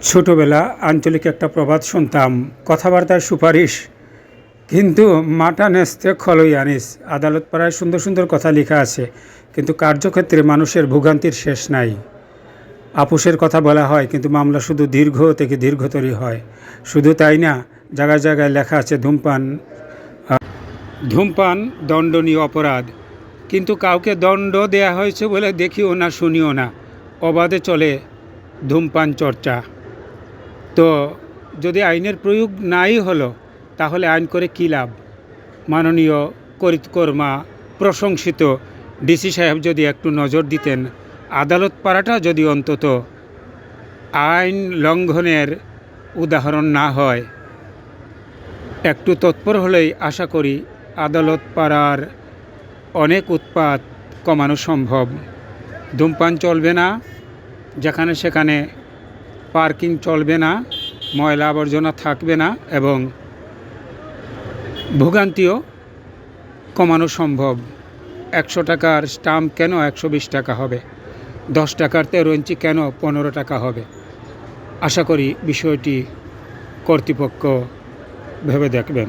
ছোটোবেলা আঞ্চলিক একটা প্রবাদ শুনতাম, কথাবার্তায় সুপারিশ কিন্তু মাটা নেস্তে খলই আনিস। আদালত পাড়ায় সুন্দর সুন্দর কথা লেখা আছে, কিন্তু কার্যক্ষেত্রে মানুষের ভোগান্তির শেষ নাই। আপোষের কথা বলা হয়, কিন্তু মামলা শুধু দীর্ঘ থেকে দীর্ঘতরই হয়। শুধু তাই না, জায়গায় জায়গায় লেখা আছে ধূমপান দণ্ডনীয় অপরাধ, কিন্তু কাউকে দণ্ড দেয়া হয়েছে বলে দেখিও না শুনিও না, অবাধে চলে ধূমপান চর্চা। তো যদি আইনের প্রয়োগ নাই হলো, তাহলে আইন করে কী লাভ? মাননীয় কর্মা প্রশংসিত ডিসি সাহেব যদি একটু নজর দিতেন, আদালত পাড়াটা যদি অন্তত আইন লঙ্ঘনের উদাহরণ না হয়, একটু তৎপর হলেই আশা করি আদালত পাড়ার অনেক উৎপাত কমানো সম্ভব। ধূমপান চলবে না, যেখানে সেখানে পার্কিং চলবে না, ময়লা আবর্জনা থাকবে না, এবং ভোগান্তিও কমানো সম্ভব। 100 টাকার স্টাম্প কেন 120 টাকা হবে? 10 টাকার 13 ইঞ্চি কেন 15 টাকা হবে? আশা করি বিষয়টি কর্তৃপক্ষ ভেবে দেখবেন।